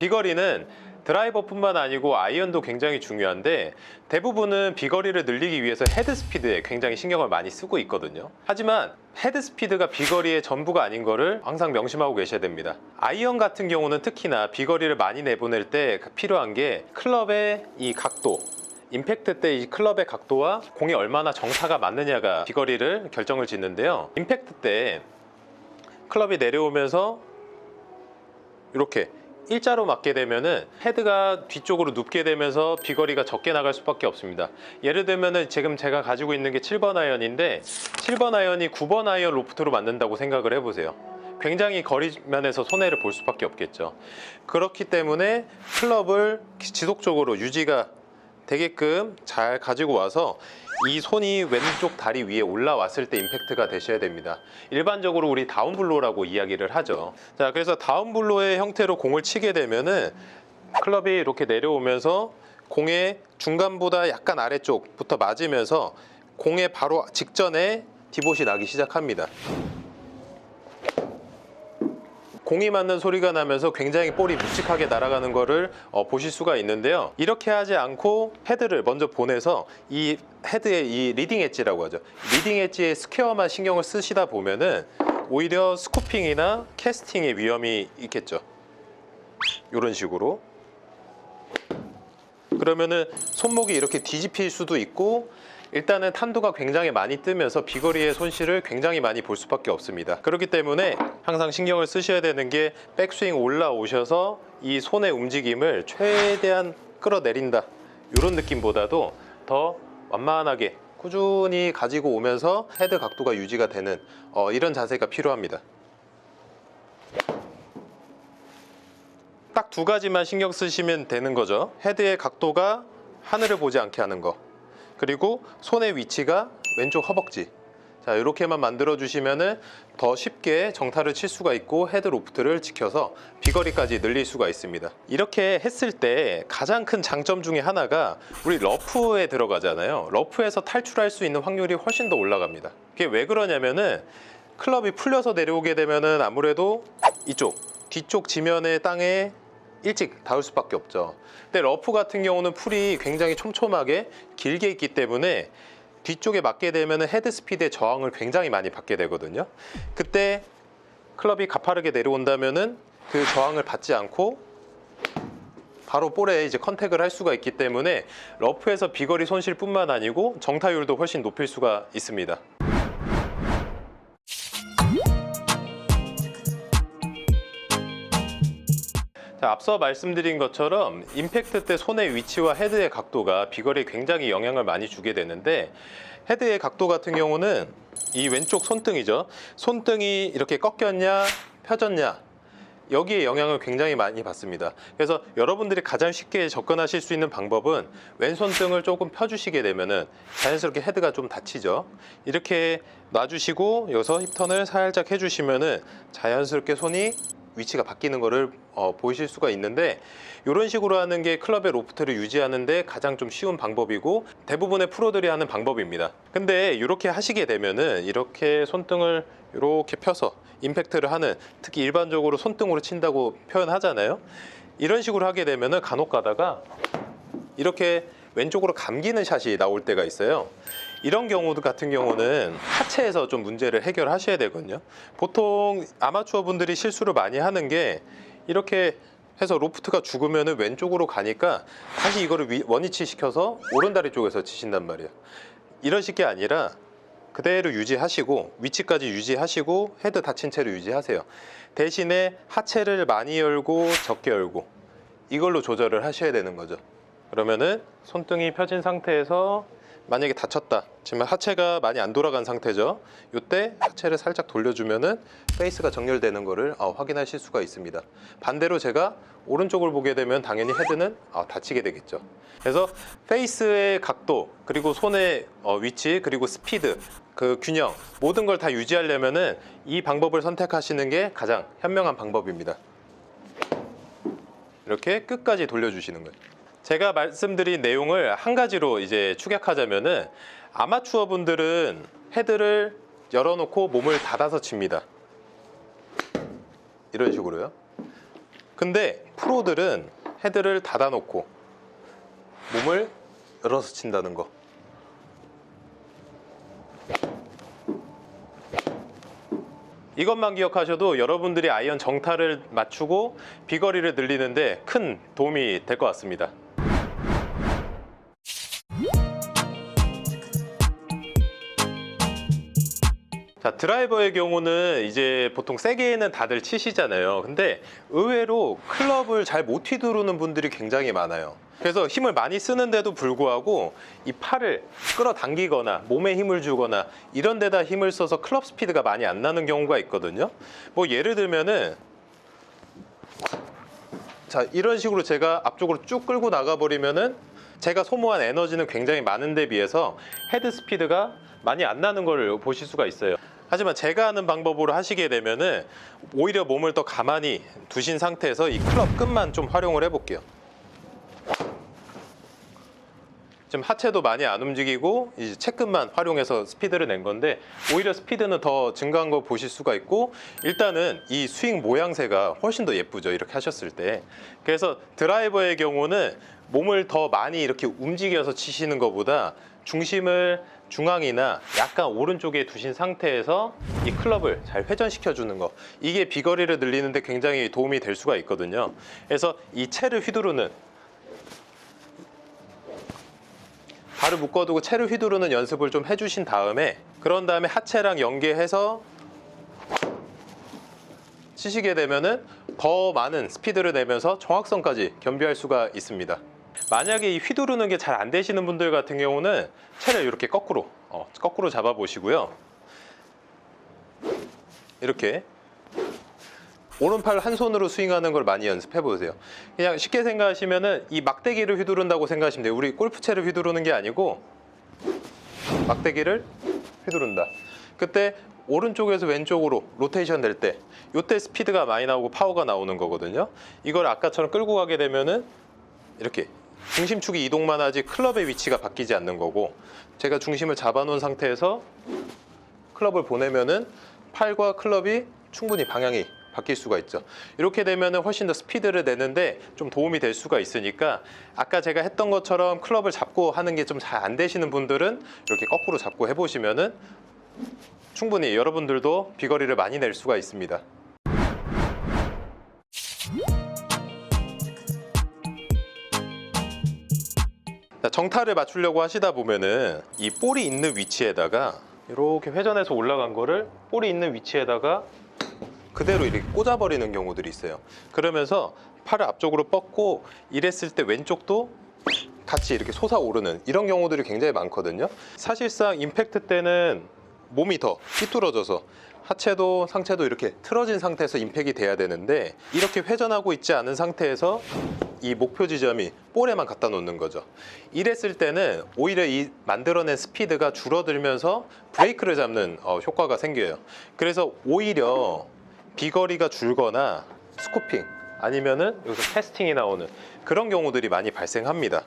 비거리는 드라이버뿐만 아니고 아이언도 굉장히 중요한데, 대부분은 비거리를 늘리기 위해서 헤드 스피드에 굉장히 신경을 많이 쓰고 있거든요. 하지만 헤드 스피드가 비거리의 전부가 아닌 거를 항상 명심하고 계셔야 됩니다. 아이언 같은 경우는 특히나 비거리를 많이 내보낼 때 필요한 게 클럽의 이 각도, 임팩트 때 이 클럽의 각도와 공이 얼마나 정타가 맞느냐가 비거리를 결정을 짓는데요. 임팩트 때 클럽이 내려오면서 이렇게 일자로 맞게 되면은 헤드가 뒤쪽으로 눕게 되면서 비거리가 적게 나갈 수밖에 없습니다. 예를 들면은 지금 제가 가지고 있는 게 7번 아이언인데 7번 아이언이 9번 아이언 로프트로 맞는다고 생각을 해보세요. 굉장히 거리면에서 손해를 볼 수밖에 없겠죠. 그렇기 때문에 클럽을 지속적으로 유지가 되게끔 잘 가지고 와서 이 손이 왼쪽 다리 위에 올라왔을 때 임팩트가 되셔야 됩니다. 일반적으로 우리 다운블로라고 이야기를 하죠. 자, 그래서 다운블로의 형태로 공을 치게 되면은 클럽이 이렇게 내려오면서 공의 중간보다 약간 아래쪽부터 맞으면서 공의 바로 직전에 디봇이 나기 시작합니다. 공이 맞는 소리가 나면서 굉장히 볼이 묵직하게 날아가는 거를 보실 수가 있는데요. 이렇게 하지 않고 헤드를 먼저 보내서 이 헤드의 이 리딩 엣지라고 하죠. 리딩 엣지의 스퀘어만 신경을 쓰시다 보면은 오히려 스쿠핑이나 캐스팅의 위험이 있겠죠. 이런 식으로. 그러면은 손목이 이렇게 뒤집힐 수도 있고, 일단은 탄도가 굉장히 많이 뜨면서 비거리의 손실을 굉장히 많이 볼 수밖에 없습니다. 그렇기 때문에 항상 신경을 쓰셔야 되는 게 백스윙 올라오셔서 이 손의 움직임을 최대한 끌어내린다, 이런 느낌보다도 더 완만하게 꾸준히 가지고 오면서 헤드 각도가 유지가 되는 이런 자세가 필요합니다. 딱 두 가지만 신경 쓰시면 되는 거죠. 헤드의 각도가 하늘을 보지 않게 하는 거, 그리고 손의 위치가 왼쪽 허벅지. 자, 이렇게만 만들어 주시면은 더 쉽게 정타를 칠 수가 있고 헤드 로프트를 지켜서 비거리까지 늘릴 수가 있습니다. 이렇게 했을 때 가장 큰 장점 중에 하나가 우리 러프에 들어가잖아요. 러프에서 탈출할 수 있는 확률이 훨씬 더 올라갑니다. 그게 왜 그러냐면은 클럽이 풀려서 내려오게 되면은 아무래도 이쪽 뒤쪽 지면의 땅에 일찍 닿을 수밖에 없죠. 근데 러프 같은 경우는 풀이 굉장히 촘촘하게 길게 있기 때문에 뒤쪽에 맞게 되면 헤드 스피드의 저항을 굉장히 많이 받게 되거든요. 그때 클럽이 가파르게 내려온다면은 그 저항을 받지 않고 바로 볼에 이제 컨택을 할 수가 있기 때문에 러프에서 비거리 손실뿐만 아니고 정타율도 훨씬 높일 수가 있습니다. 자, 앞서 말씀드린 것처럼 임팩트 때 손의 위치와 헤드의 각도가 비거리에 굉장히 영향을 많이 주게 되는데, 헤드의 각도 같은 경우는 이 왼쪽 손등이죠. 손등이 이렇게 꺾였냐 펴졌냐, 여기에 영향을 굉장히 많이 받습니다. 그래서 여러분들이 가장 쉽게 접근하실 수 있는 방법은 왼손등을 조금 펴주시게 되면은 자연스럽게 헤드가 좀 닫히죠. 이렇게 놔주시고 여기서 힙턴을 살짝 해주시면은 자연스럽게 손이 위치가 바뀌는 거를 보실 수가 있는데, 이런 식으로 하는 게 클럽의 로프트를 유지하는데 가장 좀 쉬운 방법이고 대부분의 프로들이 하는 방법입니다. 근데 이렇게 하시게 되면은 이렇게 손등을 이렇게 펴서 임팩트를 하는, 특히 일반적으로 손등으로 친다고 표현하잖아요. 이런 식으로 하게 되면은 간혹 가다가 이렇게 왼쪽으로 감기는 샷이 나올 때가 있어요. 이런 경우 같은 경우는 하체에서 좀 문제를 해결하셔야 되거든요. 보통 아마추어 분들이 실수를 많이 하는 게 이렇게 해서 로프트가 죽으면 왼쪽으로 가니까 다시 이거를 원위치 시켜서 오른다리 쪽에서 치신단 말이에요. 이런 식이 아니라 그대로 유지하시고 위치까지 유지하시고 헤드 닫힌 채로 유지하세요. 대신에 하체를 많이 열고 적게 열고 이걸로 조절을 하셔야 되는 거죠. 그러면은 손등이 펴진 상태에서 만약에 다쳤다 지금 하체가 많이 안 돌아간 상태죠. 이때 하체를 살짝 돌려주면은 페이스가 정렬되는 거를 확인하실 수가 있습니다. 반대로 제가 오른쪽을 보게 되면 당연히 헤드는 다치게 되겠죠. 그래서 페이스의 각도, 그리고 손의 위치, 그리고 스피드, 그 균형, 모든 걸 다 유지하려면은 이 방법을 선택하시는 게 가장 현명한 방법입니다. 이렇게 끝까지 돌려주시는 거예요. 제가 말씀드린 내용을 한 가지로 이제 축약하자면은, 아마추어 분들은 헤드를 열어놓고 몸을 닫아서 칩니다. 이런 식으로요. 근데 프로들은 헤드를 닫아놓고 몸을 열어서 친다는 거. 이것만 기억하셔도 여러분들이 아이언 정타를 맞추고 비거리를 늘리는데 큰 도움이 될 것 같습니다. 자, 드라이버의 경우는 이제 보통 세게는 다들 치시잖아요. 근데 의외로 클럽을 잘 못 휘두르는 분들이 굉장히 많아요. 그래서 힘을 많이 쓰는데도 불구하고 이 팔을 끌어당기거나 몸에 힘을 주거나 이런 데다 힘을 써서 클럽 스피드가 많이 안 나는 경우가 있거든요. 뭐 예를 들면은 자, 이런 식으로 제가 앞쪽으로 쭉 끌고 나가 버리면은 제가 소모한 에너지는 굉장히 많은데 비해서 헤드 스피드가 많이 안 나는 걸 보실 수가 있어요. 하지만 제가 하는 방법으로 하시게 되면은 오히려 몸을 더 가만히 두신 상태에서 이 클럽 끝만 좀 활용을 해볼게요. 지금 하체도 많이 안 움직이고 이제 채끝만 활용해서 스피드를 낸 건데 오히려 스피드는 더 증가한 거 보실 수가 있고, 일단은 이 스윙 모양새가 훨씬 더 예쁘죠, 이렇게 하셨을 때. 그래서 드라이버의 경우는 몸을 더 많이 이렇게 움직여서 치시는 것보다 중심을 중앙이나 약간 오른쪽에 두신 상태에서 이 클럽을 잘 회전시켜 주는 거, 이게 비거리를 늘리는데 굉장히 도움이 될 수가 있거든요. 그래서 이 채를 휘두르는, 발을 묶어두고 채를 휘두르는 연습을 좀 해주신 다음에, 그런 다음에 하체랑 연계해서 치시게 되면은 더 많은 스피드를 내면서 정확성까지 겸비할 수가 있습니다. 만약에 이 휘두르는 게 잘 안 되시는 분들 같은 경우는 채를 이렇게 거꾸로 잡아 보시고요. 이렇게 오른팔 한 손으로 스윙하는 걸 많이 연습해 보세요. 그냥 쉽게 생각하시면은 이 막대기를 휘두른다고 생각하시면 돼요. 우리 골프채를 휘두르는 게 아니고 막대기를 휘두른다. 그때 오른쪽에서 왼쪽으로 로테이션 될 때, 이때 스피드가 많이 나오고 파워가 나오는 거거든요. 이걸 아까처럼 끌고 가게 되면은 이렇게 중심축이 이동만 하지 클럽의 위치가 바뀌지 않는 거고, 제가 중심을 잡아 놓은 상태에서 클럽을 보내면은 팔과 클럽이 충분히 방향이 바뀔 수가 있죠. 이렇게 되면은 훨씬 더 스피드를 내는데 좀 도움이 될 수가 있으니까, 아까 제가 했던 것처럼 클럽을 잡고 하는 게 좀 잘 안 되시는 분들은 이렇게 거꾸로 잡고 해보시면은 충분히 여러분들도 비거리를 많이 낼 수가 있습니다. 정타를 맞추려고 하시다 보면은 이 볼이 있는 위치에다가 이렇게 회전해서 올라간 거를 볼이 있는 위치에다가 그대로 이렇게 꽂아버리는 경우들이 있어요. 그러면서 팔을 앞쪽으로 뻗고 이랬을 때 왼쪽도 같이 이렇게 솟아오르는 이런 경우들이 굉장히 많거든요. 사실상 임팩트 때는 몸이 더 삐뚤어져서 하체도 상체도 이렇게 틀어진 상태에서 임팩이 돼야 되는데, 이렇게 회전하고 있지 않은 상태에서 이 목표 지점이 볼에만 갖다 놓는 거죠. 이랬을 때는 오히려 이 만들어낸 스피드가 줄어들면서 브레이크를 잡는 효과가 생겨요. 그래서 오히려 비거리가 줄거나 스코핑 아니면은 여기서 캐스팅이 나오는 그런 경우들이 많이 발생합니다.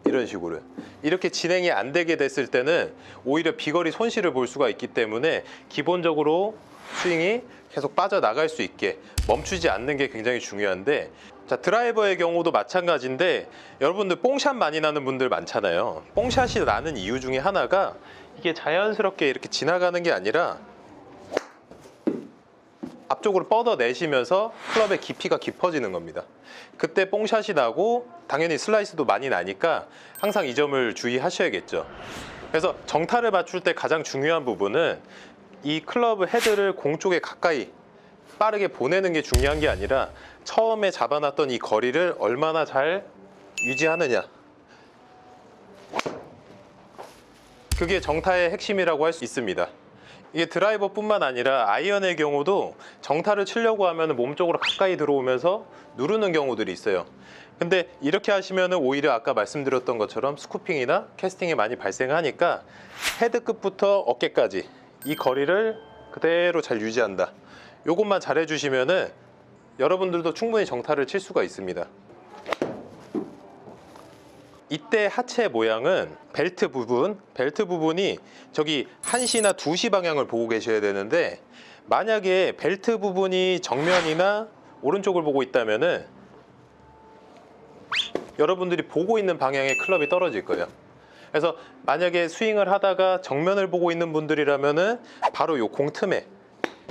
이런 식으로 이렇게 진행이 안 되게 됐을 때는 오히려 비거리 손실을 볼 수가 있기 때문에 기본적으로 스윙이 계속 빠져나갈 수 있게 멈추지 않는 게 굉장히 중요한데, 자, 드라이버의 경우도 마찬가지인데, 여러분들 뽕샷 많이 나는 분들 많잖아요. 뽕샷이 나는 이유 중에 하나가 이게 자연스럽게 이렇게 지나가는 게 아니라 앞쪽으로 뻗어내시면서 클럽의 깊이가 깊어지는 겁니다. 그때 뽕샷이 나고 당연히 슬라이스도 많이 나니까 항상 이 점을 주의하셔야겠죠. 그래서 정타를 맞출 때 가장 중요한 부분은 이 클럽 헤드를 공 쪽에 가까이 빠르게 보내는 게 중요한 게 아니라 처음에 잡아놨던 이 거리를 얼마나 잘 유지하느냐, 그게 정타의 핵심이라고 할 수 있습니다. 이게 드라이버뿐만 아니라 아이언의 경우도 정타를 치려고 하면 몸쪽으로 가까이 들어오면서 누르는 경우들이 있어요. 근데 이렇게 하시면 오히려 아까 말씀드렸던 것처럼 스쿠핑이나 캐스팅이 많이 발생하니까 헤드 끝부터 어깨까지 이 거리를 그대로 잘 유지한다. 요것만 잘 해주시면 여러분들도 충분히 정타를 칠 수가 있습니다. 이때 하체 모양은 벨트 부분이 저기 1시나 2시 방향을 보고 계셔야 되는데, 만약에 벨트 부분이 정면이나 오른쪽을 보고 있다면은 여러분들이 보고 있는 방향에 클럽이 떨어질 거예요. 그래서 만약에 스윙을 하다가 정면을 보고 있는 분들이라면은 바로 요 공 틈에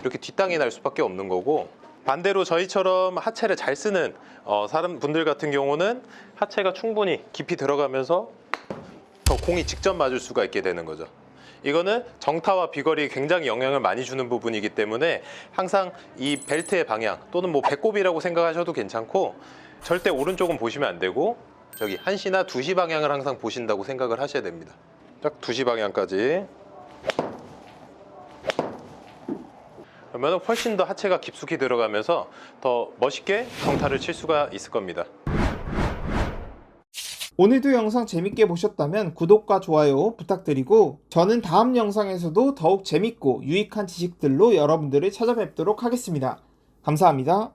이렇게 뒷땅이 날 수밖에 없는 거고, 반대로 저희처럼 하체를 잘 쓰는 사람 분들 같은 경우는 하체가 충분히 깊이 들어가면서 더 공이 직접 맞을 수가 있게 되는 거죠. 이거는 정타와 비거리에 굉장히 영향을 많이 주는 부분이기 때문에 항상 이 벨트의 방향 또는 뭐 배꼽이라고 생각하셔도 괜찮고, 절대 오른쪽은 보시면 안 되고 저기 1시나 2시 방향을 항상 보신다고 생각을 하셔야 됩니다. 딱 2시 방향까지. 그러면 훨씬 더 하체가 깊숙이 들어가면서 더 멋있게 정타를 칠 수가 있을 겁니다. 오늘도 영상 재밌게 보셨다면 구독과 좋아요 부탁드리고, 저는 다음 영상에서도 더욱 재밌고 유익한 지식들로 여러분들을 찾아뵙도록 하겠습니다. 감사합니다.